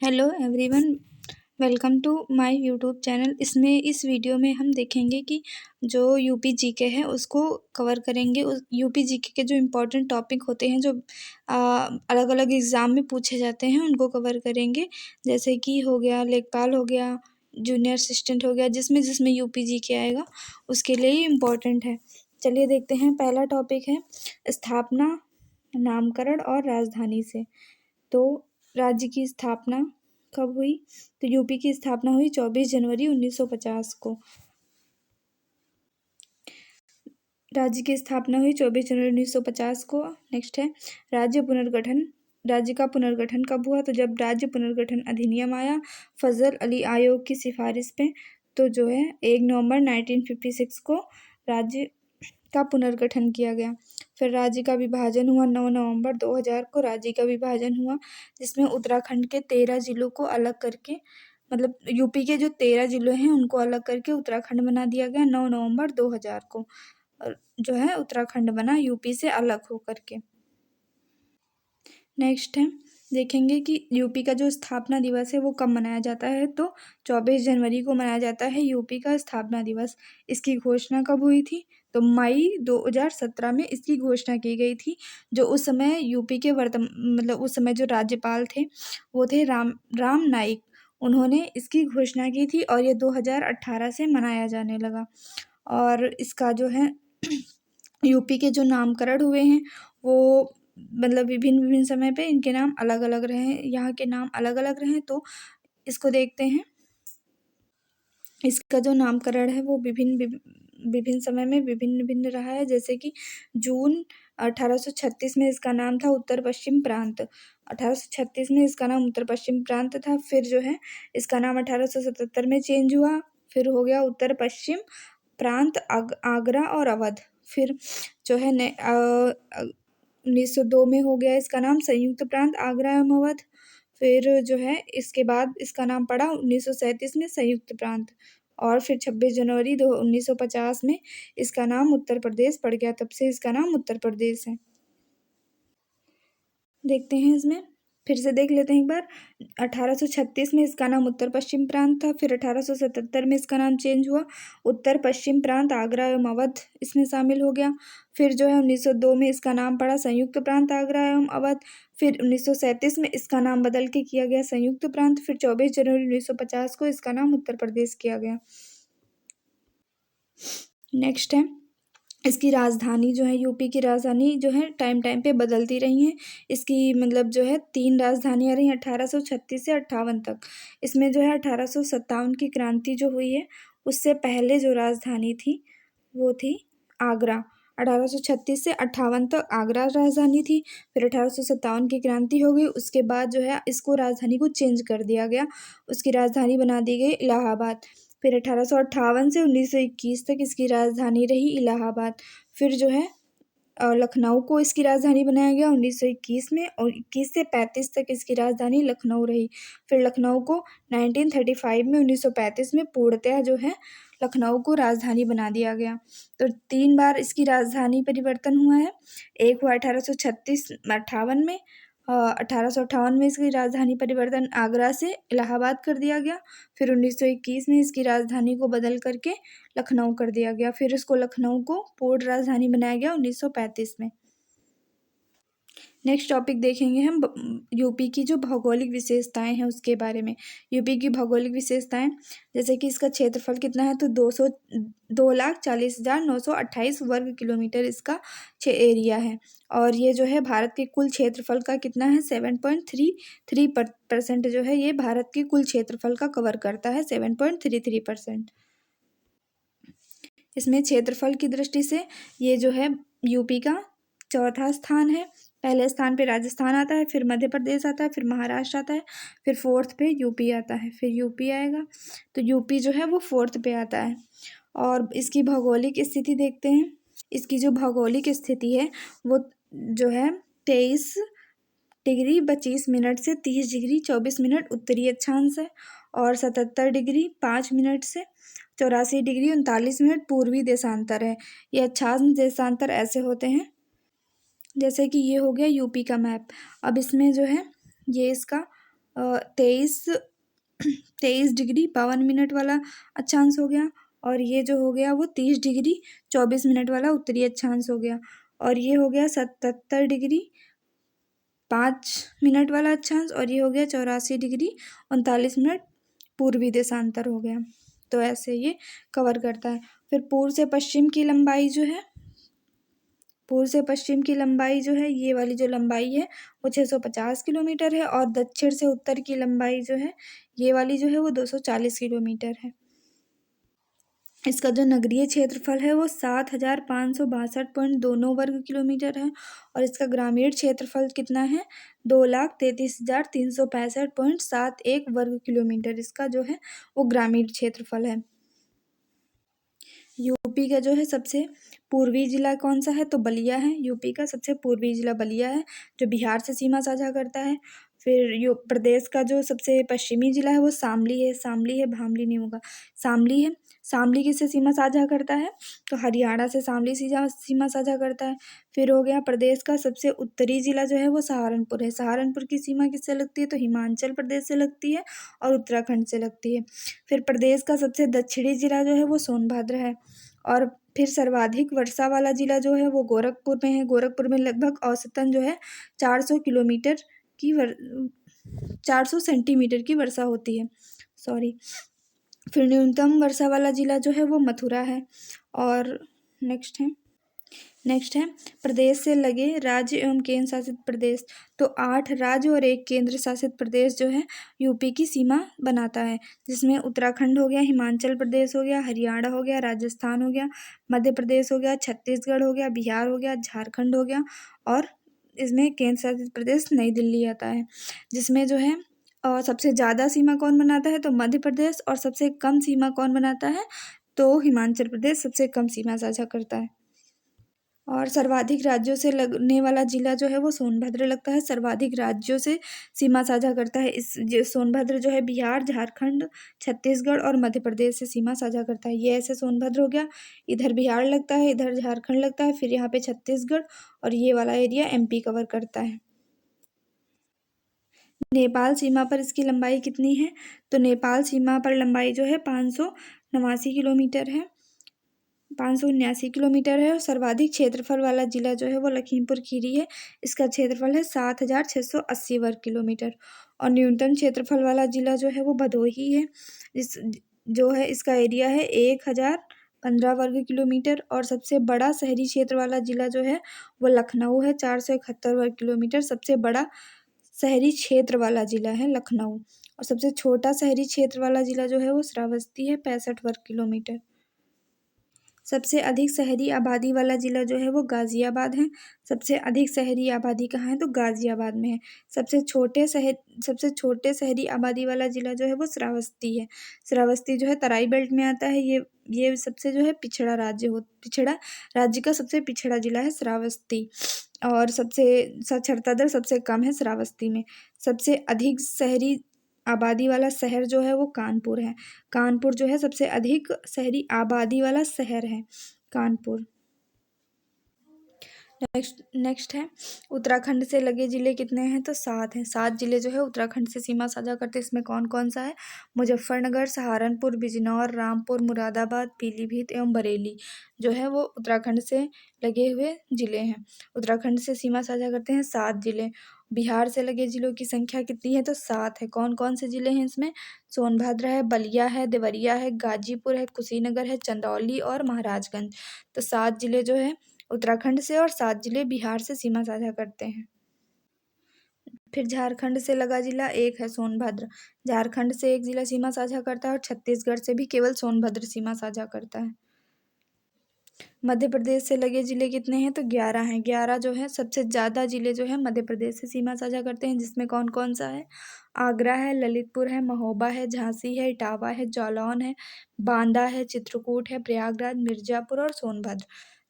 Hello everyone, welcome to my YouTube channel. इस video में हम देखेंगे कि जो यूपी जीके है उसको कवर करेंगे। उस यूपी जीके के जो इम्पोर्टेंट टॉपिक होते हैं, जो अलग अलग एग्ज़ाम में पूछे जाते हैं, उनको कवर करेंगे। जैसे कि हो गया लेखपाल, हो गया जूनियर असिस्टेंट, हो गया जिसमें जिसमें यूपी जीके आएगा उसके लिए ही इम्पोर्टेंट है। चलिए देखते हैं। पहला टॉपिक है स्थापना, नामकरण और राजधानी से। तो राज्य की स्थापना कब हुई? तो यूपी की स्थापना हुई 24 जनवरी 1950 को। राज्य की स्थापना हुई 24 जनवरी 1950 को। नेक्स्ट है राज्य पुनर्गठन। राज्य का पुनर्गठन कब हुआ? तो जब राज्य पुनर्गठन अधिनियम आया फजल अली आयोग की सिफारिश पे, तो जो है 1 नवंबर 1956 को राज्य का पुनर्गठन किया गया। फिर राज्य का विभाजन हुआ 9 नवंबर 2000 को। राज्य का विभाजन हुआ जिसमें उत्तराखंड के 13 जिलों को अलग करके, मतलब यूपी के जो 13 जिले हैं उनको अलग करके उत्तराखंड बना दिया गया 9 नवंबर 2000 को। और जो है उत्तराखंड बना यूपी से अलग होकर के। नेक्स्ट है देखेंगे कि यूपी का जो स्थापना दिवस है वो कब मनाया जाता है। तो 24 जनवरी को मनाया जाता है यूपी का स्थापना दिवस। इसकी घोषणा कब हुई थी? तो मई 2017 में इसकी घोषणा की गई थी। जो उस समय यूपी के मतलब उस समय जो राज्यपाल थे वो थे राम नाईक। उन्होंने इसकी घोषणा की थी और ये 2018 से मनाया जाने लगा। और इसका जो है यूपी के जो नामकरण हुए हैं वो मतलब विभिन्न समय पे इनके नाम अलग अलग रहे हैं, यहाँ के नाम अलग अलग रहे हैं। तो इसको देखते हैं। इसका जो नामकरण है वो विभिन्न समय में विभिन्न भिन्न रहा है। जैसे कि जून 1836 में इसका नाम था उत्तर पश्चिम प्रांत। 1836 में इसका नाम उत्तर पश्चिम प्रांत था। फिर जो है इसका नाम 1877 में चेंज हुआ, फिर हो गया उत्तर पश्चिम प्रांत आगरा और अवध। फिर जो है 1902 में हो गया इसका नाम संयुक्त प्रांत आगरा एवं अवध। फिर जो है इसके बाद इसका नाम पड़ा 1937 में संयुक्त प्रांत। और फिर 26 जनवरी 1950 में इसका नाम उत्तर प्रदेश पड़ गया, तब से इसका नाम उत्तर प्रदेश है। देखते हैं इसमें, फिर से देख लेते हैं एक बार। 1836 में इसका नाम उत्तर पश्चिम प्रांत था। फिर 1877 में इसका नाम चेंज हुआ, उत्तर पश्चिम प्रांत आगरा एवं अवध इसमें शामिल हो गया। फिर जो है 1902 में इसका नाम पड़ा संयुक्त प्रांत आगरा एवं अवध। फिर 1937 में इसका नाम बदल के किया गया संयुक्त प्रांत। फिर 24 जनवरी 1950 को इसका नाम उत्तर प्रदेश किया गया। नेक्स्ट है इसकी राजधानी जो है, यूपी की राजधानी जो है टाइम पे बदलती रही हैं। इसकी मतलब जो है 3 राजधानियाँ रही 1836 से 58 तक। इसमें जो है 1857 की क्रांति जो हुई है उससे पहले जो राजधानी थी वो थी आगरा। 1836 से 58 तक आगरा राजधानी थी। फिर 1857 की क्रांति हो गई, उसके बाद जो है इसको राजधानी को चेंज कर दिया गया। उसकी राजधानी बना दी गई इलाहाबाद। फिर 1858 से 1921 तक इसकी राजधानी रही इलाहाबाद। फिर जो है लखनऊ को इसकी राजधानी बनाया गया 1921 में, और 21 से 35 तक इसकी राजधानी लखनऊ रही। फिर लखनऊ को 1935 में 1935 में पूर्णतः जो है लखनऊ को राजधानी बना दिया गया। तो 3 बार इसकी राजधानी परिवर्तन हुआ है। एक हुआ 1858 में, 1858 में इसकी राजधानी परिवर्तन आगरा से इलाहाबाद कर दिया गया। फिर 1921 में इसकी राजधानी को बदल करके लखनऊ कर दिया गया। फिर इसको लखनऊ को पूर्ण राजधानी बनाया गया 1935 में। नेक्स्ट टॉपिक देखेंगे हम यूपी की जो भौगोलिक विशेषताएं हैं उसके बारे में। यूपी की भौगोलिक विशेषताएं, जैसे कि इसका क्षेत्रफल कितना है, तो 2,40,928 वर्ग किलोमीटर इसका एरिया है। और ये जो है भारत के कुल क्षेत्रफल का कितना है, 7.33% जो है ये भारत के कुल क्षेत्रफल का कवर करता है, 7.33%। इसमें क्षेत्रफल की दृष्टि से ये जो है यूपी का चौथा स्थान है। पहले स्थान पे राजस्थान आता है, फिर मध्य प्रदेश आता है, फिर महाराष्ट्र आता है, फिर 4th पे यूपी आता है, फिर यूपी आएगा। तो यूपी जो है वो 4th पे आता है। और इसकी भौगोलिक स्थिति देखते हैं। इसकी जो भौगोलिक स्थिति है वो जो है 23 डिग्री 25 मिनट से 30 डिग्री 24 मिनट उत्तरी अक्षांश है, और 77 डिग्री 5 मिनट से 84 डिग्री 39 मिनट पूर्वी देशांतर है। ये अक्षांश देशांतर ऐसे होते हैं, जैसे कि ये हो गया यूपी का मैप। अब इसमें जो है ये इसका 23 23 डिग्री 52 मिनट वाला अक्षांश हो गया। और ये जो हो गया वो 30 डिग्री 24 मिनट वाला उत्तरी अक्षांश हो गया। और ये हो गया 77 डिग्री 5 मिनट वाला अक्षांश। और ये हो गया 84 डिग्री 39 मिनट पूर्वी देशांतर हो गया। तो ऐसे ये कवर करता है। फिर पूर्व से पश्चिम की लंबाई जो है, ये वाली जो लंबाई है वो 650 किलोमीटर है। और दक्षिण से उत्तर की लंबाई जो है, ये वाली जो है वो 240 किलोमीटर है। इसका जो नगरीय क्षेत्रफल है वो 7562.29 वर्ग किलोमीटर है। और इसका ग्रामीण क्षेत्रफल कितना है, 2,33,365.71 वर्ग किलोमीटर इसका जो है वो ग्रामीण क्षेत्रफल है। यूपी का जो है सबसे पूर्वी जिला कौन सा है, तो बलिया है। यूपी का सबसे पूर्वी जिला बलिया है, जो बिहार से सीमा साझा करता है। फिर प्रदेश का जो सबसे पश्चिमी जिला है वो शामली है। भामली नहीं होगा, शामली है। शामली किससे सीमा साझा करता है, तो हरियाणा से शामली सीमा साझा करता है। फिर हो गया प्रदेश का सबसे उत्तरी जिला जो है वो सहारनपुर है। सहारनपुर की सीमा किससे लगती है, तो हिमाचल प्रदेश से लगती है और उत्तराखंड से लगती है। फिर प्रदेश का सबसे दक्षिणी जिला जो है वो सोनभद्र है। और फिर सर्वाधिक वर्षा वाला जिला जो है वो गोरखपुर में है। गोरखपुर में लगभग औसतन जो है 400 किलोमीटर की 400 सेंटीमीटर की वर्षा होती है, सॉरी। फिर न्यूनतम वर्षा वाला जिला जो है वो मथुरा है। और नेक्स्ट है प्रदेश से लगे राज्य एवं केंद्र शासित प्रदेश। तो 8 राज्य और 1 केंद्र शासित प्रदेश जो है यूपी की सीमा बनाता है, जिसमें उत्तराखंड हो गया, हिमाचल प्रदेश हो गया, हरियाणा हो गया, राजस्थान हो गया, मध्य प्रदेश हो गया, छत्तीसगढ़ हो गया, बिहार हो गया, झारखंड हो गया। और इसमें केंद्र शासित प्रदेश नई दिल्ली आता है, जिसमें जो है सबसे ज़्यादा सीमा कौन बनाता है, तो मध्य प्रदेश। और सबसे कम सीमा कौन बनाता है, तो हिमाचल प्रदेश सबसे कम सीमा साझा करता है। और सर्वाधिक राज्यों से लगने वाला जिला जो है वो सोनभद्र लगता है। सर्वाधिक राज्यों से सीमा साझा करता है सोनभद्र जो है बिहार, झारखंड, छत्तीसगढ़ और मध्य प्रदेश से सीमा साझा करता है। ये ऐसे सोनभद्र हो गया, इधर बिहार लगता है, इधर झारखंड लगता है, फिर यहाँ पे छत्तीसगढ़, और ये वाला एरिया एमपी कवर करता है। नेपाल सीमा पर इसकी लंबाई कितनी है, तो नेपाल सीमा पर लंबाई जो है 589 किलोमीटर है। 579 किलोमीटर है। और सर्वाधिक क्षेत्रफल वाला जिला जो है वो लखीमपुर खीरी है। इसका क्षेत्रफल है 7,680 वर्ग किलोमीटर। और न्यूनतम क्षेत्रफल वाला जिला जो है वो भदोही है। इस जो है इसका एरिया है 1,015 वर्ग किलोमीटर। और सबसे बड़ा शहरी क्षेत्र वाला जिला जो है वो लखनऊ है, 471 वर्ग किलोमीटर सबसे बड़ा शहरी क्षेत्र वाला जिला है लखनऊ। और सबसे छोटा शहरी क्षेत्र वाला जिला जो है वो श्रावस्ती है, 65 वर्ग किलोमीटर। सबसे अधिक शहरी आबादी वाला ज़िला जो है वो गाज़ियाबाद है। सबसे अधिक शहरी आबादी कहाँ है, तो गाज़ियाबाद में है। सबसे छोटे शहरी आबादी वाला ज़िला जो है वो श्रावस्ती है। श्रावस्ती जो है तराई बेल्ट में आता है। ये सबसे जो है पिछड़ा राज्य का सबसे पिछड़ा ज़िला है श्रावस्ती। और सबसे साक्षरता दर सबसे कम है श्रावस्ती में। सबसे अधिक शहरी आबादी वाला शहर जो है वो कानपुर है। कानपुर जो है सबसे अधिक शहरी आबादी वाला शहर है, कानपुर। नेक्स्ट है उत्तराखंड से लगे ज़िले कितने हैं, तो 7 हैं। 7 ज़िले जो है उत्तराखंड से सीमा साझा करते हैं। इसमें कौन कौन सा है, मुजफ्फरनगर, सहारनपुर, बिजनौर, रामपुर, मुरादाबाद, पीलीभीत एवं बरेली जो है वो उत्तराखंड से लगे हुए ज़िले हैं। उत्तराखंड से सीमा साझा करते हैं 7 ज़िले। बिहार से लगे ज़िलों की संख्या कितनी है, तो 7 है। कौन कौन से ज़िले हैं इसमें, सोनभद्र है, बलिया है, देवरिया है, गाजीपुर है, कुशीनगर है, चंदौली और महाराजगंज। तो 7 ज़िले जो है उत्तराखंड से और 7 ज़िले बिहार से सीमा साझा करते हैं। फिर झारखंड से लगा ज़िला एक है सोनभद्र। झारखंड से एक ज़िला सीमा साझा करता है और छत्तीसगढ़ से भी केवल सोनभद्र सीमा साझा करता है। मध्य प्रदेश से लगे ज़िले कितने हैं, तो 11 हैं। 11 जो है सबसे ज़्यादा ज़िले जो है मध्य प्रदेश से सीमा साझा करते हैं, जिसमें कौन कौन सा है, आगरा है, ललितपुर है, महोबा है, झांसी है, इटावा है, जालौन है, बांदा है, चित्रकूट है, प्रयागराज, मिर्ज़ापुर और सोनभद्र।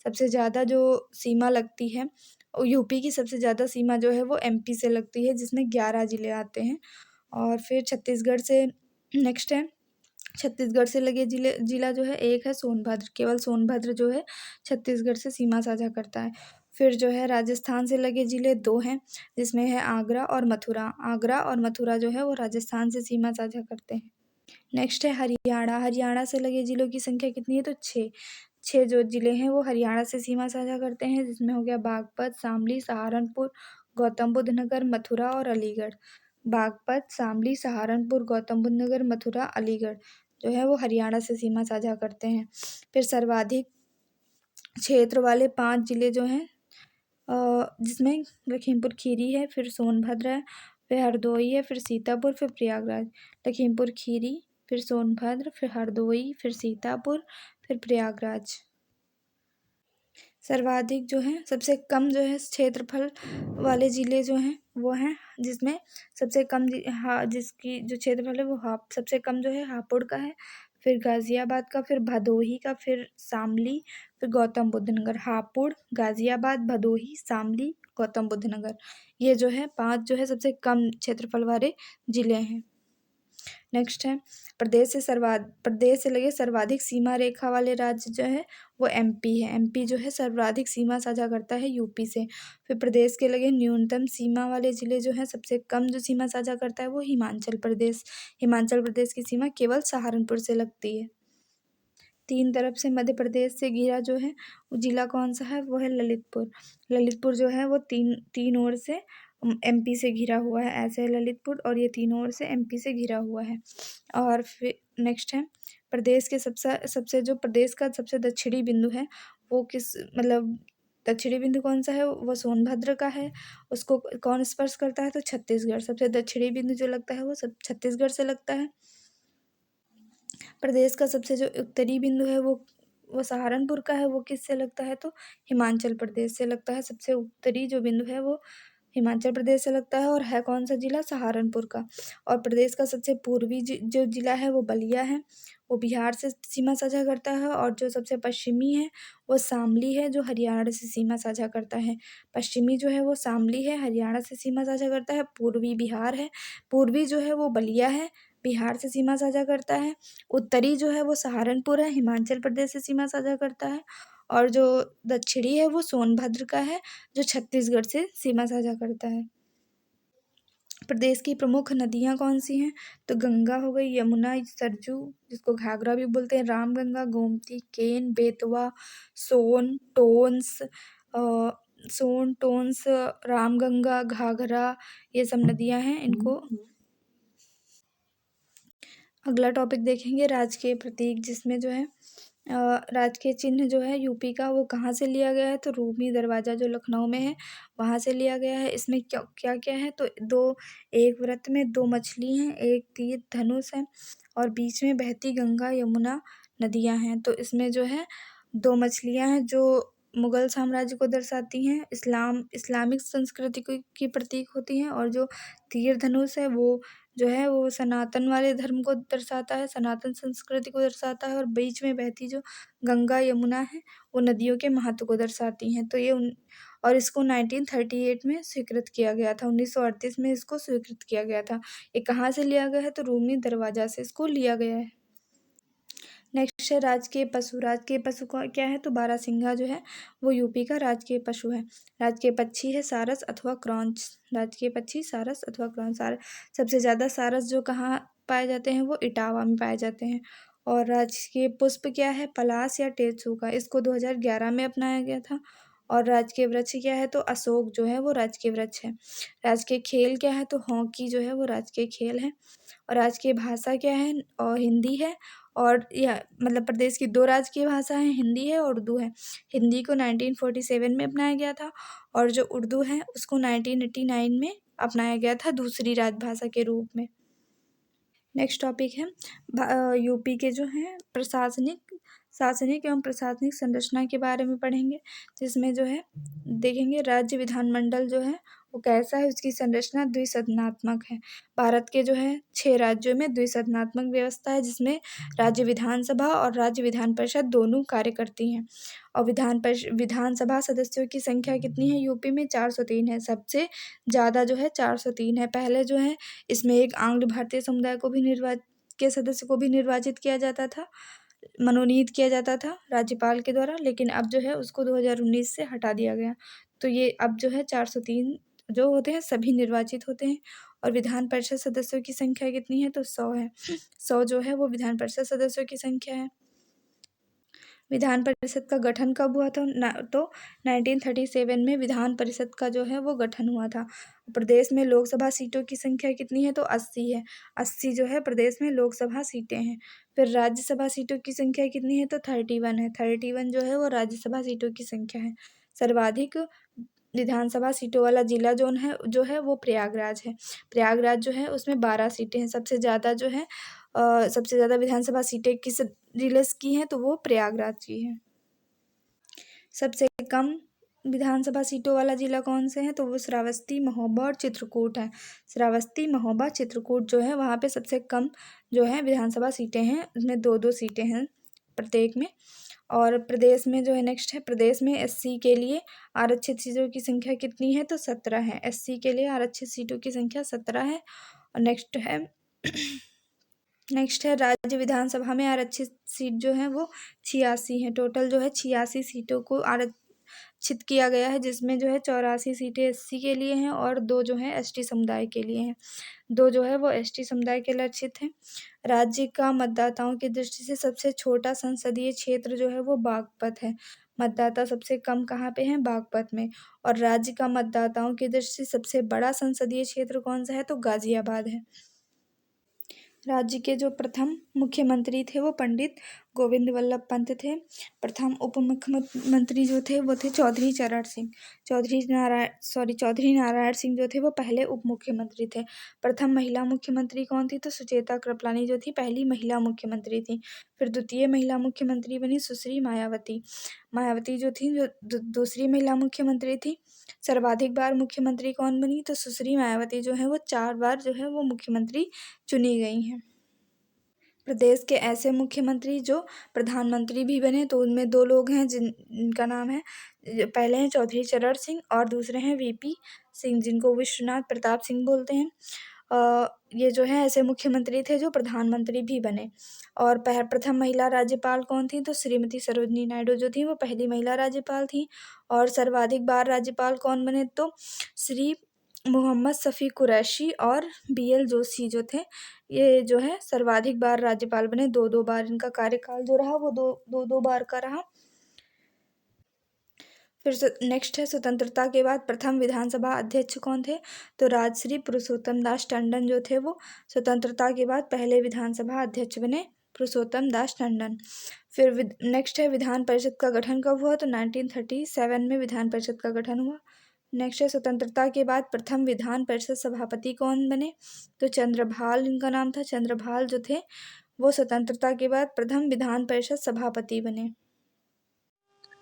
सबसे ज़्यादा जो सीमा लगती है यूपी की सबसे ज़्यादा सीमा जो है वो एमपी से लगती है, जिसमें 11 ज़िले आते हैं। और फिर छत्तीसगढ़ से नेक्स्ट है, छत्तीसगढ़ से लगे ज़िला जो है एक है सोनभद्र। केवल सोनभद्र जो है छत्तीसगढ़ से सीमा साझा करता है। फिर जो है राजस्थान से लगे ज़िले 2 हैं, जिसमें है आगरा और मथुरा। आगरा और मथुरा जो है वो राजस्थान से सीमा साझा करते हैं। नेक्स्ट है हरियाणा। हरियाणा से लगे ज़िलों की संख्या कितनी है? तो 6। 6 जो ज़िले हैं वो हरियाणा से सीमा साझा करते हैं, जिसमें हो गया बागपत, शामली, सहारनपुर, गौतम बुद्ध नगर, मथुरा और अलीगढ़। बागपत, शामली, सहारनपुर, गौतम बुद्ध नगर, मथुरा, अलीगढ़ जो है वो हरियाणा से सीमा साझा करते हैं। फिर सर्वाधिक क्षेत्र वाले 5 ज़िले जो हैं जिसमें लखीमपुर खीरी है, फिर सोनभद्र है, फिर हरदोई है, फिर सीतापुर, फिर प्रयागराज। लखीमपुर खीरी, फिर सोनभद्र, फिर हरदोई, फिर सीतापुर, फिर प्रयागराज। सर्वाधिक जो है सबसे कम जो है क्षेत्रफल वाले ज़िले जो हैं वो हैं, जिसमें सबसे कम जिसकी जो क्षेत्रफल है वो सबसे कम जो है हापुड़ का है, फिर गाज़ियाबाद का, फिर भदोही का, फिर शामली, फिर गौतम बुद्ध नगर। हापुड़, गाज़ियाबाद, भदोही, शामली, गौतम बुद्ध नगर, ये जो है 5 जो है सबसे कम क्षेत्रफल वाले ज़िले हैं। नेक्स्ट है प्रदेश से लगे सर्वाधिक सीमा रेखा वाले राज्य जो है वो एमपी है। एमपी जो है सर्वाधिक सीमा साझा करता है यूपी से। फिर प्रदेश के लगे न्यूनतम सीमा वाले ज़िले जो हैं सबसे कम जो सीमा साझा करता है वो हिमाचल प्रदेश। हिमाचल प्रदेश की सीमा केवल सहारनपुर से लगती है। 3 तरफ से मध्य प्रदेश से घिरा जो है वो ज़िला कौन सा है? वो है ललितपुर। ललितपुर जो है वो तीन ओर से एमपी से घिरा हुआ है। ऐसे है ललितपुर और ये तीनों ओर से एमपी से घिरा हुआ है। और फिर नेक्स्ट है प्रदेश के सबसे जो प्रदेश का सबसे दक्षिणी बिंदु है वो किस मतलब दक्षिणी बिंदु कौन सा है? वो सोनभद्र का है। उसको कौन स्पर्श करता है? तो छत्तीसगढ़। सबसे दक्षिणी बिंदु जो लगता है वो सब छत्तीसगढ़ से लगता है। प्रदेश का सबसे जो उत्तरी बिंदु है वो सहारनपुर का है। वो किससे लगता है? तो हिमाचल प्रदेश से लगता है। सबसे उत्तरी जो बिंदु है वो हिमाचल प्रदेश से लगता है और है कौन सा ज़िला? सहारनपुर का। और प्रदेश का सबसे पूर्वी जो ज़िला है वो बलिया है। वो बिहार से सीमा साझा करता है। और जो सबसे पश्चिमी है वो शामली है, जो हरियाणा से सीमा साझा करता है। पश्चिमी जो है वो शामली है, हरियाणा से सीमा साझा करता है। पूर्वी बिहार है। पूर्वी जो है वो बलिया है, बिहार से सीमा साझा करता है। उत्तरी जो है वो सहारनपुर है, हिमाचल प्रदेश से सीमा साझा करता है। और जो दक्षिणी है वो सोनभद्र का है, जो छत्तीसगढ़ से सीमा साझा करता है। प्रदेश की प्रमुख नदियाँ कौन सी हैं? तो गंगा हो गई, यमुना, सरजू जिसको घाघरा भी बोलते हैं, रामगंगा, गोमती, केन, बेतवा, सोन, टोंस सोन, टोंस, रामगंगा, घाघरा, ये सब नदियाँ हैं। इनको अगला टॉपिक देखेंगे राजकीय प्रतीक, जिसमें जो है राजकीय चिन्ह जो है यूपी का वो कहाँ से लिया गया है? तो रूमी दरवाज़ा जो लखनऊ में है वहाँ से लिया गया है। इसमें क्या क्या है? तो एक वृत्त में 2 मछली हैं, एक तीर धनुष है और बीच में बहती गंगा यमुना नदियाँ हैं। तो इसमें जो है 2 मछलियाँ हैं जो मुगल साम्राज्य को दर्शाती हैं, इस्लामिक संस्कृति की प्रतीक होती हैं। और जो तीर धनुष है वो जो है वो सनातन वाले धर्म को दर्शाता है, सनातन संस्कृति को दर्शाता है। और बीच में बहती जो गंगा यमुना है वो नदियों के महत्व को दर्शाती हैं। तो ये और इसको 1938 में स्वीकृत किया गया था। 1938 में इसको स्वीकृत किया गया था। ये कहाँ से लिया गया है? तो रूमी दरवाज़ा से इसको लिया गया है। नेक्स्ट है राजकीय पशु। राजकीय पशु का क्या है? तो बारहसिंघा जो है वो यूपी का राजकीय पशु है। राजकीय पक्षी है सारस अथवा क्रॉन्च। राजकीय पक्षी सारस अथवा क्रॉन्च। सबसे ज़्यादा सारस जो कहाँ पाए जाते हैं? वो इटावा में पाए जाते हैं। और राजकीय पुष्प क्या है? पलाश या टेसू का। इसको 2011 में अपनाया गया था। और राजकीय वृक्ष क्या है? तो अशोक जो है वो राजकीय वृक्ष है। राजकीय खेल क्या है? तो हॉकी जो है वो राजकीय खेल है। और राजकीय भाषा क्या है? और हिंदी है। और यह मतलब प्रदेश की 2 राजकीय भाषा हैं, हिंदी है और उर्दू है। हिंदी को 1947 में अपनाया गया था और जो उर्दू है उसको 1989 में अपनाया गया था दूसरी राजभाषा के रूप में। नेक्स्ट टॉपिक है यूपी के जो हैं शासनिक एवं प्रशासनिक संरचना के बारे में पढ़ेंगे, जिसमें जो है देखेंगे राज्य विधानमंडल जो है वो कैसा है, उसकी संरचना द्विसदनात्मक है। भारत के जो है 6 राज्यों में द्विसदनात्मक व्यवस्था है, जिसमें राज्य विधानसभा और राज्य विधान परिषद दोनों कार्य करती हैं। और विधानसभा सदस्यों की संख्या कितनी है? यूपी में 403 है। सबसे ज़्यादा जो है 403 है। पहले जो है इसमें एक आंग्ल भारतीय समुदाय को भी के सदस्य को भी निर्वाचित किया जाता था, मनोनीत किया जाता था राज्यपाल के द्वारा, लेकिन अब जो है उसको 2019 से हटा दिया गया। तो ये अब जो है 403 जो होते हैं सभी निर्वाचित होते हैं। और विधान परिषद सदस्यों की संख्या कितनी है? तो 100 है। 100 जो है वो विधान परिषद सदस्यों की संख्या है। विधान परिषद का गठन कब हुआ था? तो 1937 में विधान परिषद का जो है वो गठन हुआ था। प्रदेश में लोकसभा सीटों की संख्या कितनी है? तो 80 है। 80 जो है प्रदेश में लोकसभा सीटें हैं। फिर राज्यसभा सीटों की संख्या कितनी है? तो 31 है। 31 जो है वो राज्यसभा सीटों की संख्या है। सर्वाधिक विधानसभा सीटों वाला जिला जो है वो प्रयागराज है। प्रयागराज जो है उसमें 12 सीटें हैं। सबसे ज़्यादा जो है सबसे ज़्यादा विधानसभा सीटें किस जिले की हैं? तो वो प्रयागराज की है। सबसे कम विधानसभा सीटों वाला जिला कौन से है? तो वो श्रावस्ती, महोबा और चित्रकूट है। श्रावस्ती, महोबा, चित्रकूट जो है वहाँ पे सबसे कम जो है विधानसभा सीटें हैं। उसमें 2-2 सीटें हैं प्रत्येक में। और प्रदेश में जो है नेक्स्ट है, प्रदेश में एससी के लिए आरक्षित सीटों की संख्या कितनी है? तो 17 है। एससी के लिए आरक्षित सीटों की संख्या 17 है। और नेक्स्ट है राज्य विधानसभा में आरक्षित सीट जो है वो 86 है। टोटल जो है 86 सीटों को आरक्षित किया गया है, जिसमें जो है 84 सीटें एससी के लिए हैं और 2 जो है एसटी समुदाय के लिए हैं। 2 जो है वो एसटी समुदाय के लिए आरक्षित हैं। राज्य का मतदाताओं की दृष्टि से सबसे छोटा संसदीय क्षेत्र जो है वो बागपत है। मतदाता सबसे कम कहाँ पे हैं? बागपत में। और राज्य का मतदाताओं की दृष्टि से सबसे बड़ा संसदीय क्षेत्र कौन सा है? तो गाजियाबाद है। राज्य के जो प्रथम मुख्यमंत्री थे वो पंडित गोविंद वल्लभ पंत थे। प्रथम उप मुख्यमंत्री जो थे वो थे चौधरी चरण सिंह। चौधरी नारायण सिंह जो थे वो पहले उप मुख्यमंत्री थे। प्रथम महिला मुख्यमंत्री कौन थी? तो सुचेता कृपलानी जो थी पहली महिला मुख्यमंत्री थी। फिर द्वितीय महिला मुख्यमंत्री बनी सुश्री मायावती। मायावती जो थी जो दूसरी महिला मुख्यमंत्री थी। सर्वाधिक बार मुख्यमंत्री कौन बनी? तो सुश्री मायावती जो है वो 4 बार जो है वो मुख्यमंत्री चुनी गई हैं। प्रदेश के ऐसे मुख्यमंत्री जो प्रधानमंत्री भी बने, तो उनमें 2 लोग हैं जिनका नाम है, पहले हैं चौधरी चरण सिंह और दूसरे हैं वीपी सिंह, जिनको विश्वनाथ प्रताप सिंह बोलते हैं। ये जो है ऐसे मुख्यमंत्री थे जो प्रधानमंत्री भी बने। और प्रथम महिला राज्यपाल कौन थी? तो श्रीमती सरोजनी नायडू जो थी वो पहली महिला राज्यपाल थी। और सर्वाधिक बार राज्यपाल कौन बने? तो श्री मोहम्मद शफी कुरैशी और बीएल जोशी जो थे, ये जो है सर्वाधिक बार राज्यपाल बने। 2-2 बार इनका कार्यकाल जो रहा वो 2-2 बार का रहा। फिर नेक्स्ट है, स्वतंत्रता के बाद प्रथम विधानसभा अध्यक्ष कौन थे? तो राजश्री पुरुषोत्तम दास टंडन जो थे वो स्वतंत्रता के बाद पहले विधानसभा अध्यक्ष बने, पुरुषोत्तम दास टंडन। फिर नेक्स्ट है, विधान परिषद का गठन कब हुआ? तो 1937 में विधान परिषद का गठन हुआ। नेक्स्ट है, स्वतंत्रता के बाद प्रथम विधान परिषद सभापति कौन बने? तो चंद्रभाल इनका नाम था। चंद्रभाल जो थे वो स्वतंत्रता के बाद प्रथम विधान परिषद सभापति बने।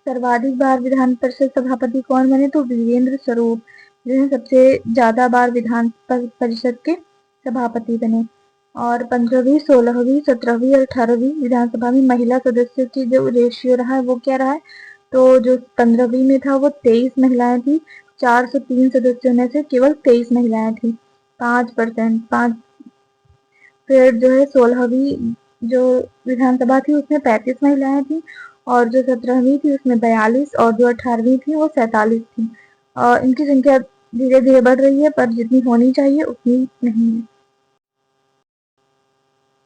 सर्वाधिक बार विधान परिषद सभापति कौन बने? तो वीरेंद्र स्वरूप जो है सबसे ज्यादा बार विधान परिषद के सभापति बने। और 15वीं, 16वीं, 17वीं और 18वीं विधानसभा में महिला सदस्यों की जो रेशियो रहा है वो क्या रहा है? तो जो 15वीं में था वो 23 महिलाएं थी। 403 सदस्यों में से केवल 23 महिलाएं थी, 5%। फिर जो है 16वीं जो विधानसभा थी उसमें 35 महिलाएं थी। और जो 17वीं थी उसमें 42 और जो 18वीं थी वो 47 थी। और इनकी संख्या धीरे धीरे बढ़ रही है, पर जितनी होनी चाहिए उतनी नहीं है।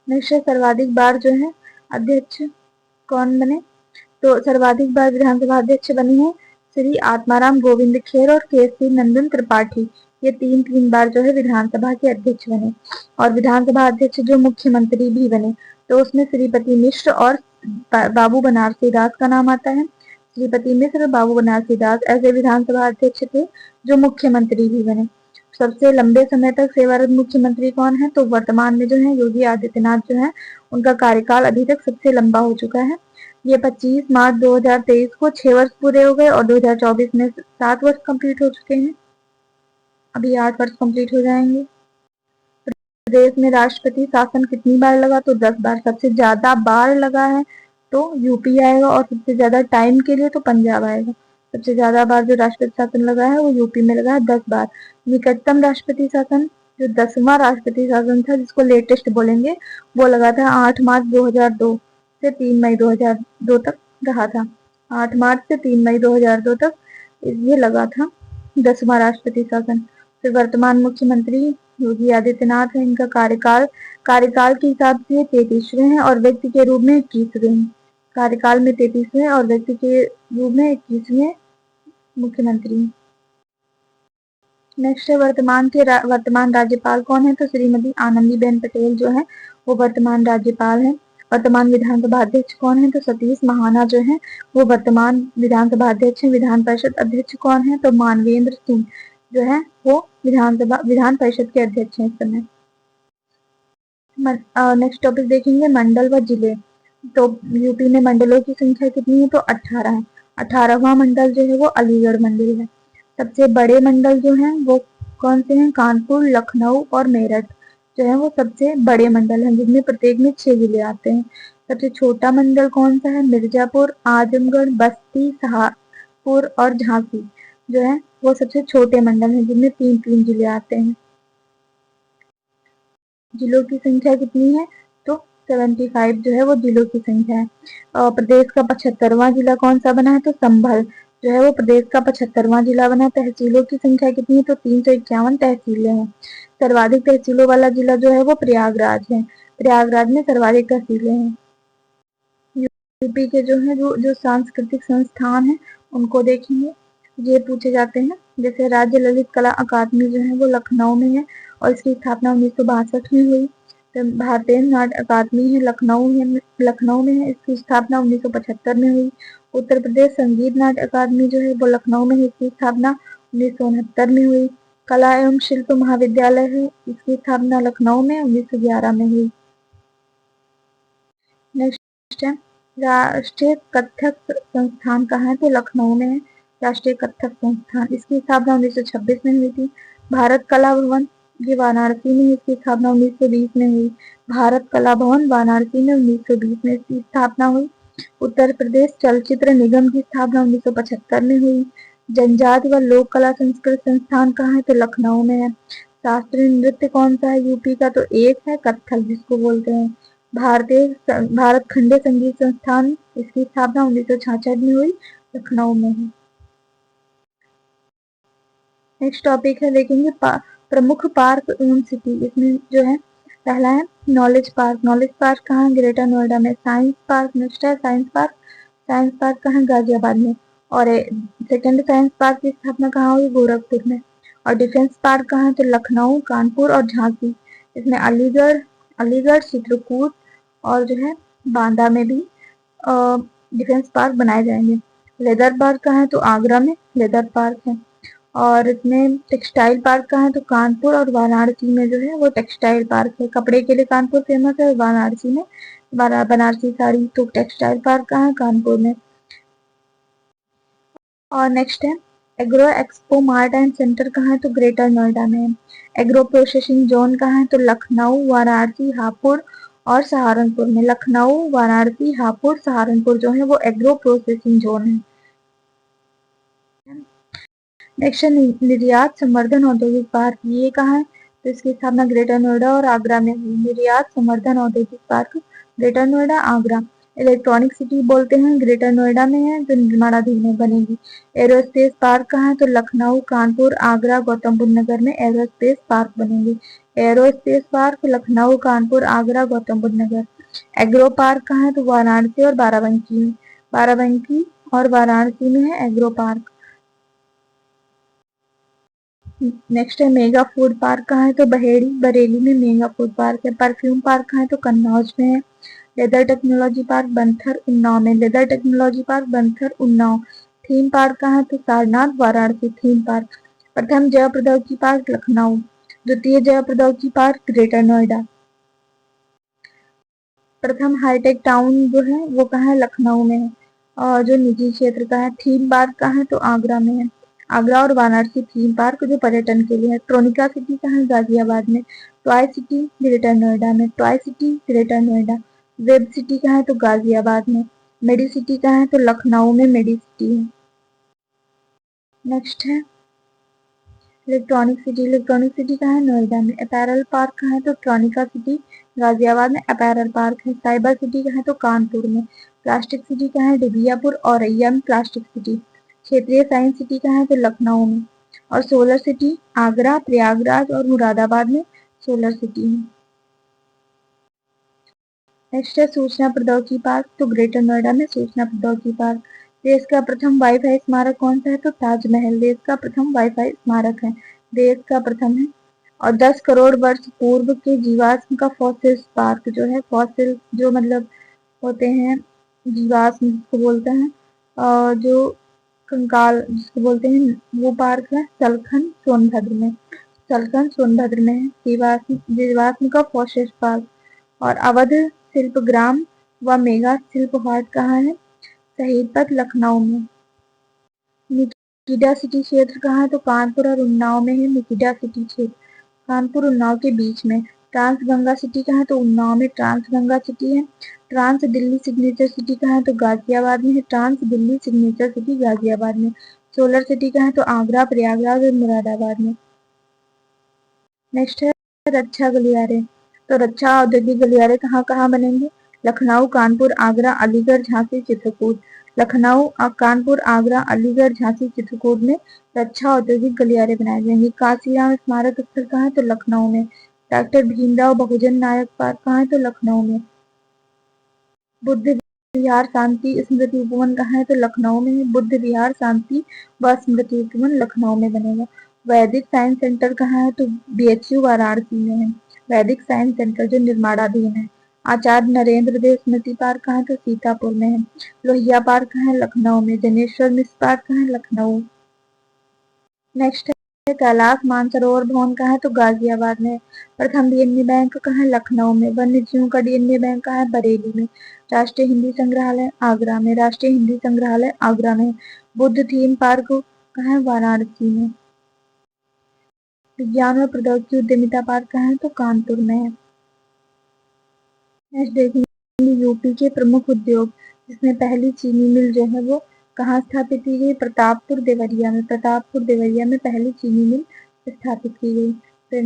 नेक्स्ट सर्वाधिक बार जो है अध्यक्ष कौन बने? तो सर्वाधिक बार विधानसभा अध्यक्ष बने हैं श्री आत्माराम गोविंद खेर और केसी नंदन त्रिपाठी। ये 3 बार जो है विधानसभा के अध्यक्ष बने। और विधानसभा अध्यक्ष जो मुख्यमंत्री भी बने, तो उसमें श्रीपति मिश्र और बाबू बनारसी दास का नाम आता है। श्रीपति मिश्र और बाबू बनारसी दास ऐसे विधानसभा अध्यक्ष थे जो मुख्यमंत्री भी बने। सबसे लंबे समय तक सेवारत मुख्यमंत्री कौन है? तो वर्तमान में जो है योगी आदित्यनाथ जो है, उनका कार्यकाल अभी तक सबसे लंबा हो चुका है। ये 25 मार्च 2023 को 6 वर्ष पूरे हो गए और 2024 में 7 वर्ष कंप्लीट हो चुके हैं। अभी 8 वर्ष कंप्लीट हो जाएंगे। प्रदेश में राष्ट्रपति शासन कितनी बार लगा? तो 10 बार। सबसे ज्यादा बार लगा है तो यूपी आएगा और सबसे ज्यादा टाइम के लिए तो पंजाब आएगा। सबसे ज्यादा बार जो राष्ट्रपति शासन लगा है वो यूपी में लगा है, 10 बार। निकटतम राष्ट्रपति शासन जो 10वां राष्ट्रपति शासन था, जिसको लेटेस्ट बोलेंगे, वो लगा था 8 मार्च 2002 से 3 मई 2002 तक रहा था। 8 मार्च से 3 मई 2002 तक ये लगा था 10वां राष्ट्रपति शासन। फिर वर्तमान मुख्यमंत्री योगी आदित्यनाथ है। इनका कार्यकाल के हिसाब से 33वें हैं और व्यक्ति के रूप में 21वें हैं। कार्यकाल में 33वें और व्यक्ति के रूप में 21वें मुख्यमंत्री। नेक्स्ट है वर्तमान राज्यपाल कौन है, तो श्रीमती आनंदीबेन पटेल जो है वो वर्तमान राज्यपाल है। वर्तमान विधानसभा अध्यक्ष कौन है, तो सतीश महाना जो है वो वर्तमान विधानसभा अध्यक्ष है। विधान परिषद अध्यक्ष कौन है, तो मानवेंद्र सिंह जो है वो विधान परिषद के अध्यक्ष हैं इस समय। नेक्स्ट टॉपिक देखेंगे मंडल व जिले। तो यूपी में मंडलों की संख्या कितनी है, तो 18 है। 18वां मंडल जो है वो अलीगढ़ मंडल है। सबसे बड़े मंडल जो हैं वो कौन से हैं, कानपुर, लखनऊ और मेरठ जो है वो सबसे बड़े मंडल हैं, जिनमें प्रत्येक में 6 जिले आते हैं। सबसे छोटा मंडल कौन सा है, मिर्जापुर, आजमगढ़, बस्ती, सहारनपुर और झांसी जो है वो सबसे छोटे मंडल हैं, जिनमें 3-3 जिले आते हैं। जिलों की संख्या कितनी है, तो 75 जो है वो जिलों की संख्या है। प्रदेश का 75वां जिला कौन सा बना है, तो संभल जो है वो प्रदेश का 75वां जिला बना है। तहसीलों की संख्या कितनी है, तो 351 तहसीलें हैं। सर्वाधिक तहसीलों वाला जिला जो है वो प्रयागराज है। प्रयागराज में सर्वाधिक तहसीलें हैं। यूपी के जो है जो सांस्कृतिक संस्थान है उनको देखेंगे, ये पूछे जाते हैं। जैसे राज्य ललित कला अकादमी जो है वो लखनऊ में है और इसकी स्थापना 1962 में हुई। तो भारतीय नाट्य अकादमी है लखनऊ में है, इसकी स्थापना 1975 में हुई। उत्तर प्रदेश संगीत नाट्य अकादमी जो है वो लखनऊ में है, इसकी स्थापना 1969 में हुई। कला एवं शिल्प महाविद्यालय है, इसकी स्थापना लखनऊ में 1911 में हुई। नेक्स्ट है राष्ट्रीय कथक संस्थान कहाँ है, तो लखनऊ में है राष्ट्रीय कथक संस्थान। इसकी स्थापना 1926 में हुई थी। भारत कला भवन ये वाराणसी में, इसकी स्थापना 1920 में हुई। भारत कला भवन वाराणसी में 1920 में इसकी स्थापना हुई। उत्तर प्रदेश चलचित्र निगम की स्थापना 1975 में हुई। जनजाति व लोक कला संस्कृत संस्थान कहाँ है, तो लखनऊ में है। शास्त्रीय नृत्य कौन सा है यूपी का, तो एक है कथक जिसको बोलते हैं। भारत खंडे संगीत संस्थान, इसकी स्थापना 1966 में हुई, लखनऊ में है। नेक्स्ट टॉपिक है देखेंगे प्रमुख पार्क एवं सिटी। इसमें जो है पहला है नॉलेज पार्क। नॉलेज पार्क कहाँ है, ग्रेटर नोएडा में। साइंस पार्क नेक्स्ट है साइंस पार्क। साइंस पार्क कहाँ है, गाजियाबाद में। और सेकेंड साइंस पार्क की स्थापना कहाँ हुई, गोरखपुर में। और डिफेंस पार्क कहाँ है, तो लखनऊ, कानपुर और झांसी। इसमें अलीगढ़, चित्रकूट और जो है बांदा में भी डिफेंस पार्क बनाए जाएंगे। लेदर पार्क कहाँ है, तो आगरा में लेदर पार्क है। और इसमें टेक्सटाइल पार्क कहाँ है, तो कानपुर और वाराणसी में जो है वो टेक्सटाइल पार्क है। कपड़े के लिए कानपुर फेमस है, वाराणसी में बनारसी साड़ी। तो टेक्सटाइल पार्क कहाँ है, कानपुर में। और नेक्स्ट है agro expo mart and centre कहाँ है, तो ग्रेटर नोएडा में। एग्रो प्रोसेसिंग जोन कहाँ है, तो लखनऊ, वाराणसी, हापुड़ और सहारनपुर में। लखनऊ, वाराणसी, हापुड़, सहारनपुर जो है वो एग्रो प्रोसेसिंग जोन है। नेक्स्ट निर्यात संवर्धन औद्योगिक पार्क, ये कहाँ है, तो इसकी स्थापना ग्रेटर नोएडा और आगरा में हुई। निर्यात संवर्धन औद्योगिक park greater Noida, Agra. Electronic city बोलते हैं, ग्रेटर नोएडा में है, जो निर्माणाधीन है, बनेगी। एरोस्पेस पार्क कहाँ है, तो लखनऊ, कानपुर, आगरा, गौतम बुद्ध नगर में एरोस्पेस पार्क बनेंगे। एरोस्पेस पार्क लखनऊ, कानपुर, आगरा, गौतम बुद्ध नगर। एग्रो पार्क कहाँ है, तो वाराणसी और बाराबंकी में। बाराबंकी और वाराणसी में है एग्रो पार्क। नेक्स्ट है मेगा फूड पार्क कहाँ है, तो बरेली में मेगा फूड पार्क है। परफ्यूम पार्क कहाँ है, तो कन्नौज में है। Leather technology park Banthar, Unnao में। Leather technology park Banthar, Unnao. Theme park कहाँ है, तो सारनाथ, वाराणसी थीम पार्क। प्रथम जैव प्रौद्योगिकी पार्क लखनऊ। द्वितीय जैव प्रौद्योगिकी पार्क ग्रेटर नोएडा। प्रथम हाईटेक टाउन जो है वो कहाँ है, लखनऊ में है और जो निजी क्षेत्र का है। थीम पार्क कहाँ है, तो आगरा में है। आगरा और वाराणसी थीम पार्क जो पर्यटन के लिए है। ट्रोनिका सिटी कहाँ है, गाजियाबाद में। टॉय सिटी ग्रेटर नोएडा में। Toy city greater Noida. Web city कहाँ है, तो गाजियाबाद में। मेडी सिटी कहाँ है, तो लखनऊ में मेडी सिटी है। नेक्स्ट है इलेक्ट्रॉनिक सिटी। इलेक्ट्रॉनिक सिटी कहाँ है, नोएडा में। अपैरल पार्क कहाँ है, तो ट्रोनिका सिटी गाजियाबाद में अपैरल पार्क है। साइबर सिटी कहाँ है तो कानपुर में। प्लास्टिक सिटी कहाँ है डिबियापुर, औरैया में प्लास्टिक सिटी। क्षेत्रीय साइंस सिटी कहाँ है तो लखनऊ में। और सोलर सिटी आगरा, प्रयागराज और मुरादाबाद में सोलर सिटी है। नेक्स्ट है सूचना प्रौद्योगिकी पार्क, तो ग्रेटर नोएडा में सूचना प्रौद्योगिकी पार्क। देश का प्रथम वाईफाई स्मारक कौन सा है तो ताजमहल देश का प्रथम वाईफाई स्मारक है, देश का प्रथम है। और 10 करोड़ वर्ष पूर्व के जीवाश्म का फॉसिल्स पार्क जो है, फॉसिल जो मतलब होते हैं जीवाश्म जिसको बोलते हैं, जो कंकाल जिसको बोलते हैं, वो पार्क है सलखन सोनभद्र में। सलखन सोनभद्र में है जीवाश्म जीवाश्म का फॉसिल्स पार्क। और अवध शिल्पग्राम व मेगा शिल्प हाट कहाँ है, शहीद पथ लखनऊ में। मिकिडा सिटी क्षेत्र कहाँ है तो कानपुर और उन्नाव में है मिकिडा सिटी क्षेत्र, कानपुर उन्नाव के बीच में। ट्रांस गंगा सिटी कहाँ है तो उन्नाव में ट्रांस गंगा सिटी है। ट्रांस दिल्ली सिग्नेचर सिटी कहाँ है तो गाजियाबाद में है, trans Delhi signature city Ghaziabad में। सोलर सिटी कहाँ है तो आगरा, प्रयागराज और मुरादाबाद में। नेक्स्ट है रक्षा गलियारे, तो रक्षा औद्योगिक गलियारे कहाँ कहाँ बनेंगे, लखनऊ, कानपुर, आगरा, अलीगढ़, झांसी, चित्रकूट। लखनऊ, कानपुर, आगरा, अलीगढ़, झांसी, चित्रकूट में रक्षा औद्योगिक गलियारे बनाए जाएंगे। कांसीराम स्मारक स्थल कहाँ है तो लखनऊ में। डॉक्टर भीमराव बहुजन नायक पार्क कहाँ है तो लखनऊ में। बुद्ध विहार शांति स्मृति उपवन कहाँ है तो लखनऊ में है, बुद्ध विहार शांति व स्मृति उपवन लखनऊ में बनेगा। वैदिक साइंस सेंटर कहाँ है तो बीएचयू वाराणसी में है, वैदिक साइंस सेंटर जो निर्माणाधीन है। आचार्य नरेंद्र देव स्मृति पार्क कहाँ है तो सीतापुर में है। लोहिया पार्क कहाँ है लखनऊ में। जनेश्वर मिश्र पार्क कहाँ है लखनऊ। नेक्स्ट है कैलाश मानसरोवर भवन कहाँ है तो गाजियाबाद में। प्रथम डीएनए बैंक कहाँ है लखनऊ में। वन्य जीवों का डीएनए बैंक कहाँ है बरेली में। राष्ट्रीय हिंदी संग्रहालय आगरा में, राष्ट्रीय हिंदी संग्रहालय आगरा में। बुद्ध थीम पार्क कहाँ है वाराणसी में। विज्ञान और प्रौद्योगिकी उद्यमिता पार्क कहाँ है तो कानपुर में है। नेक्स्ट देखेंगे यूपी के प्रमुख उद्योग, जिसमें पहली चीनी मिल जो है वो कहाँ स्थापित की गई, प्रतापपुर देवरिया में। प्रतापपुर देवरिया में पहली चीनी मिल स्थापित की गई। फिर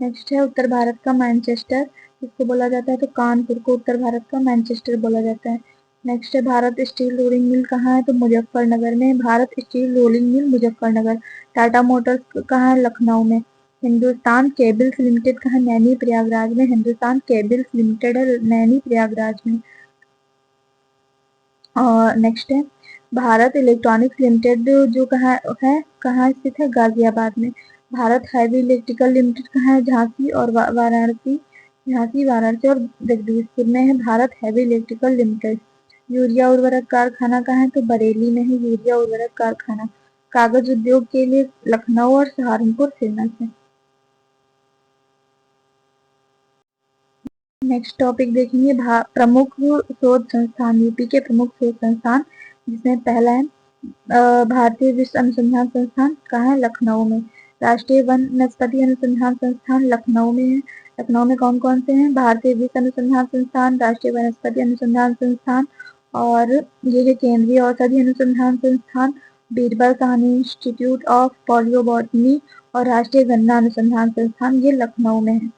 नेक्स्ट है उत्तर भारत का मैनचेस्टर, जिसको बोला जाता है तो कानपुर को उत्तर भारत का मैनचेस्टर बोला जाता है। नेक्स्ट है भारत स्टील रोलिंग मिल कहाँ है तो मुजफ्फरनगर में, Bharat steel rolling mill Muzaffarnagar. Tata Motors कहाँ है लखनऊ में। हिंदुस्तान केबल्स लिमिटेड कहाँ, नैनी प्रयागराज में। हिंदुस्तान केबल्स लिमिटेड है नैनी प्रयागराज में। और नेक्स्ट है भारत इलेक्ट्रॉनिक्स लिमिटेड जो कहाँ स्थित है गाजियाबाद में। भारत हैवी इलेक्ट्रिकल लिमिटेड कहाँ है झांसी और वाराणसी, झांसी, वाराणसी और जगदीशपुर में है Bharat heavy electrical limited. Urea उर्वरक कारखाना कहाँ है तो बरेली में है यूरिया उर्वरक कारखाना। कागज उद्योग के लिए लखनऊ और सहारनपुर फेमस है। नेक्स्ट टॉपिक देखेंगे प्रमुख शोध संस्थान, यूपी के प्रमुख शोध संस्थान, जिसमें पहला है भारतीय विश्व अनुसंधान संस्थान कहाँ है लखनऊ में। राष्ट्रीय वनस्पति अनुसंधान संस्थान लखनऊ में है। लखनऊ में कौन कौन से हैं, भारतीय विश्व अनुसंधान संस्थान, राष्ट्रीय वनस्पति अनुसंधान संस्थान, और ये है केंद्रीय औषधि अनुसंधान संस्थान, बीरबल साहनी इंस्टीट्यूट ऑफ पॉलियोबॉटनी और राष्ट्रीय गन्ना अनुसंधान संस्थान, ये लखनऊ में है।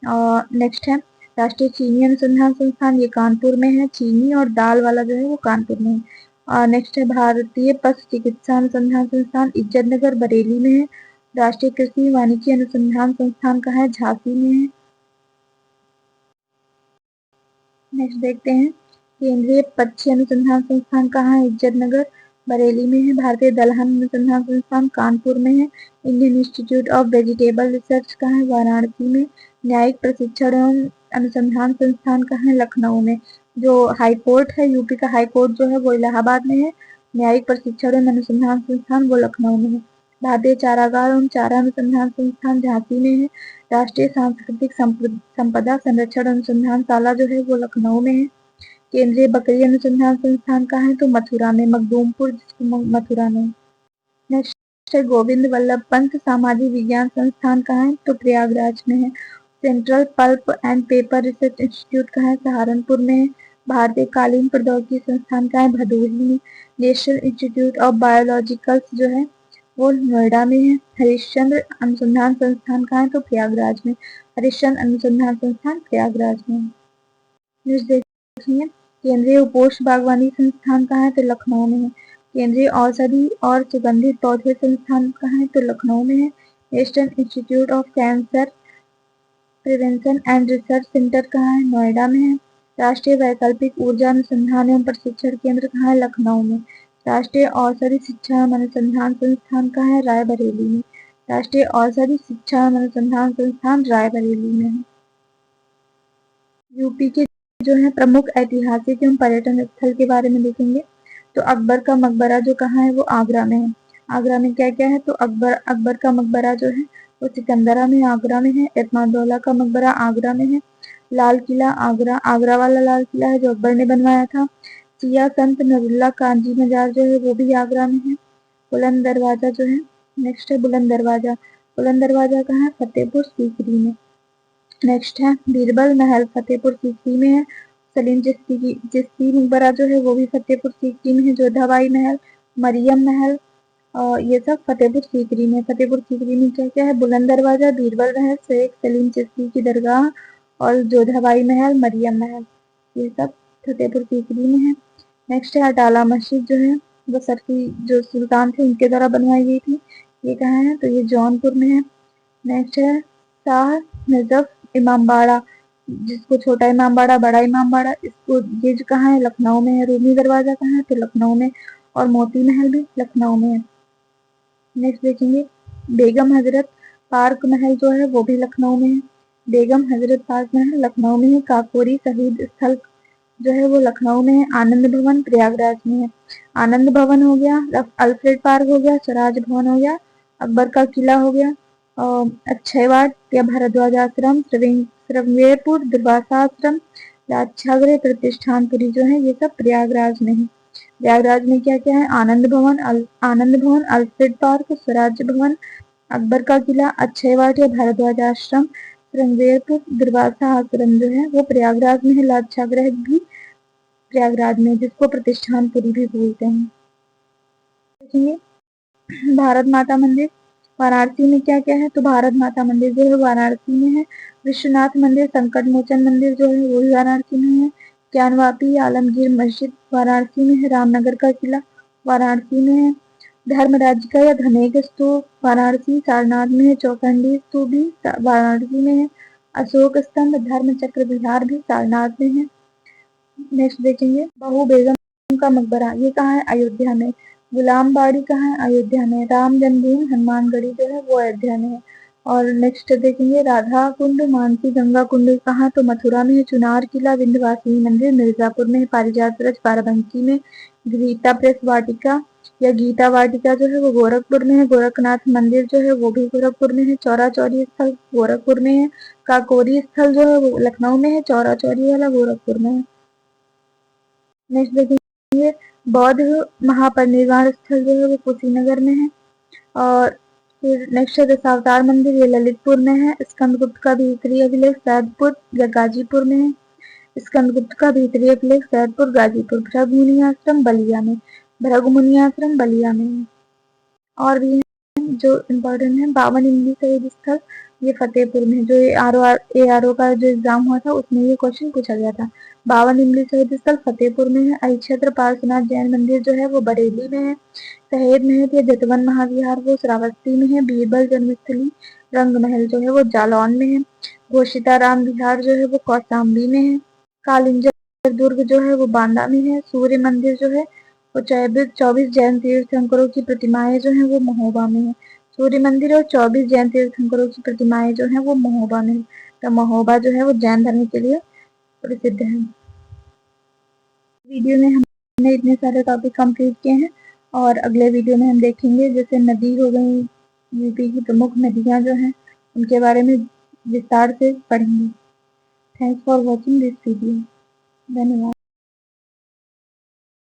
और नेक्स्ट है राष्ट्रीय चीनी अनुसंधान संस्थान, ये कानपुर में है। चीनी और दाल वाला जो है वो कानपुर में है। और नेक्स्ट है भारतीय पशु चिकित्सा अनुसंधान संस्थान, इज्जतनगर बरेली में है। राष्ट्रीय कृषि वानिकी अनुसंधान संस्थान कहाँ है, झांसी में है। नेक्स्ट देखते हैं केंद्रीय पक्षी अनुसंधान संस्थान कहाँ है, इज्जतनगर बरेली में है। भारतीय दलहन अनुसंधान संस्थान कानपुर में है। Indian institute of vegetable research कहाँ है, वाराणसी में। न्यायिक प्रशिक्षण एवं अनुसंधान संस्थान कहाँ है, लखनऊ में। जो हाई कोर्ट है, यूपी का हाई कोर्ट जो है वो इलाहाबाद में है। न्यायिक प्रशिक्षण एवं अनुसंधान संस्थान वो लखनऊ में है। भारतीय चारागाह एवं चारा अनुसंधान संस्थान झांसी में है। राष्ट्रीय सांस्कृतिक संपदा संरक्षण अनुसंधानशाला जो है वो लखनऊ में है। केंद्रीय बकरी अनुसंधान संस्थान कहाँ है तो मथुरा में, मखदूमपुर जिसको मथुरा में। नेक्स्ट है गोविंद वल्लभ पंत सामाजिक विज्ञान संस्थान कहाँ है तो प्रयागराज में है। Central pulp and paper research institute कहाँ है, सहारनपुर में है। भारतीय कालीन प्रौद्योगिकी संस्थान कहाँ है, भदोही में। नेशनल इंस्टीट्यूट ऑफ बायोलॉजिकल्स जो है वो नोएडा में है। हरिश्चंद्र अनुसंधान संस्थान कहाँ है तो प्रयागराज में। हरिश्चंद्र अनुसंधान संस्थान प्रयागराज में। नेक्स्ट देखिए, केंद्रीय उपोष्ण बागवानी संस्थान कहाँ है? तो लखनऊ में है। केंद्रीय औषधि और सुगंधित पौधे संस्थान कहाँ है? तो लखनऊ में है। National institute of cancer prevention and research centre कहाँ है? नोएडा में है। राष्ट्रीय वैकल्पिक ऊर्जा अनुसंधान एवं प्रशिक्षण केंद्र कहाँ है? लखनऊ में। राष्ट्रीय औषधि शिक्षा एवं अनुसंधान संस्थान कहाँ है? रायबरेली में। राष्ट्रीय औषधि शिक्षा एवं अनुसंधान संस्थान रायबरेली में है। यूपी के जो है प्रमुख ऐतिहासिक एवं पर्यटन स्थल के बारे में देखेंगे तो अकबर का मकबरा जो कहाँ है? वो आगरा में है। आगरा में क्या क्या है? तो अकबर का मकबरा जो है वो सिकंदरा में आगरा में है। एतमादौला का मकबरा आगरा में है। लाल किला आगरा वाला लाल किला है जो अकबर ने बनवाया था। सिया संत नजरुल्लाह काजी मजार जो है वो भी आगरा में है। बुलंद दरवाजा जो है, नेक्स्ट है बुलंद दरवाजा। बुलंद दरवाजा कहाँ है? फतेहपुर सीकरी में। नेक्स्ट है बीरबल महल, फतेहपुर सीकरी में है। सलीम चिश्ती मकबरा जो है वो भी फतेहपुर सीकरी में है। जोधाबाई महल, मरियम महल, ये सब फतेहपुर सीकरी में। फतेहपुर सीकरी में क्या क्या है? बुलंद दरवाजा, बीरबल महल, शेख सलीम चिश्ती की दरगाह और जोधाबाई महल, मरियम महल, ये सब फतेहपुर सीकरी में है। नेक्स्ट है अटाला मस्जिद जो है वो सरकी जो सुल्तान थे उनके द्वारा बनवाई गई थी। ये कहाँ है? तो ये जौनपुर में है। नेक्स्ट है शाह नजफ इमामबाड़ा, जिसको छोटा इमामबाड़ा, बड़ा इमामबाड़ा, इसको ये जो कहाँ है? लखनऊ में है। रूमी दरवाजा कहाँ है? तो लखनऊ में। और मोती महल भी लखनऊ में है। नेक्स्ट देखेंगे बेगम हजरत पार्क महल जो है वो भी लखनऊ में है। बेगम हजरत पार्क महल लखनऊ में है। काकोरी शहीद स्थल जो है वो लखनऊ में है। आनंद भवन प्रयागराज में है। आनंद भवन हो गया, अल्फ्रेड पार्क हो गया, स्वराज भवन हो गया, अकबर का किला हो गया, अक्षयवाट या भारद्वाज आश्रम, श्रृंगेरपुर दुर्वासा आश्रम, लाक्षागृह, प्रतिष्ठानपुरी जो है ये सब प्रयागराज में है। प्रयागराज में क्या क्या है? आनंद भवन, अल्फ्रेड पार्क, स्वराज भवन, अकबर का किला, अक्षयवाट या भारद्वाज आश्रम, श्रृंगेरपुर दुर्वासा आश्रम जो है वो प्रयागराज में है। लाक्षागृह भी प्रयागराज में, जिसको प्रतिष्ठानपुरी भी बोलते हैं। देखिए भारत माता मंदिर वाराणसी में क्या क्या है? तो भारत माता मंदिर जो है वाराणसी में है। विश्वनाथ मंदिर, संकट मोचन मंदिर जो है वो भी वाराणसी में है। ज्ञानवापी आलमगीर मस्जिद वाराणसी में है। रामनगर का किला वाराणसी में है। धर्मराज का या धनेक स्तूप वाराणसी सारनाथ में है। चौखंडी स्तूप भी वाराणसी में है। अशोक स्तंभ, धर्म चक्र विहार भी सारनाथ में है। नेक्स्ट देखेंगे बहू बेगम का मकबरा, ये कहाँ है? अयोध्या में। गुलाम बाड़ी कहाँ है? अयोध्या में। राम जन्मभूमि हनुमानगढ़ी जो है वो अयोध्या में है। और नेक्स्ट देखेंगे राधा कुंड, मानसी गंगा कुंड कहाँ? तो मथुरा में है। चुनार किला, विंध्यवासिनी मंदिर मिर्जापुर में है। पारिजात ब्रज बाराबंकी में। गीता प्रेस वाटिका या गीता वाटिका जो है वो गोरखपुर में है। गोरखनाथ मंदिर जो है वो भी गोरखपुर में है। चौरा चौरी स्थल गोरखपुर में है। काकोरी स्थल जो है वो लखनऊ में है। चौरा चौरी वाला गोरखपुर में है। नेक्स्ट देखेंगे बौद्ध महापरिनिर्वाण स्थल जो है वो कुशीनगर में है। और फिर नेक्स्ट है दशावतार मंदिर, ये ललितपुर में है। स्कंदगुप्त का भीतरी अभिलेख सैदपुर या गाजीपुर में है। स्कंदगुप्त का भीतरी अभिलेख सैदपुर, गाजीपुर। भृगुमुनि आश्रम बलिया में। भृगुमुनि आश्रम बलिया में है। और भी जो इम्पोर्टेंट है 52 इमली शहीद स्थल, ये फतेहपुर में। जो ARO का जो एग्जाम हुआ था उसमें ये क्वेश्चन पूछा गया था। 52 इमली शहीद स्थल फतेहपुर में है। अहिछत्र पार्श्वनाथ जैन मंदिर जो है वो बरेली में है। शहीद महल या जतवन महाविहार वो श्रावस्ती में है। बीरबल जन्मस्थली रंग महल जो है वो जालौन में है। घोषिताराम विहार जो है वो कौशाम्बी में है। कालिंजर दुर्ग जो है वो बांदा में है। सूर्य मंदिर जो है वो 24 जैन तीर्थंकरों की प्रतिमाएं जो है वो महोबा में है। सूर्य मंदिर और 24 जैन तीर्थंकरों की प्रतिमाएं जो है वो महोबा में है। तो महोबा जो है वो जैन धर्म के लिए प्रसिद्ध है। वीडियो में हमने इतने सारे टॉपिक कंप्लीट किए हैं और अगले वीडियो में हम देखेंगे जैसे नदी हो गई, यूपी की प्रमुख नदियां जो हैं उनके बारे में विस्तार से पढ़ेंगे। Thanks for watching this video. धन्यवाद।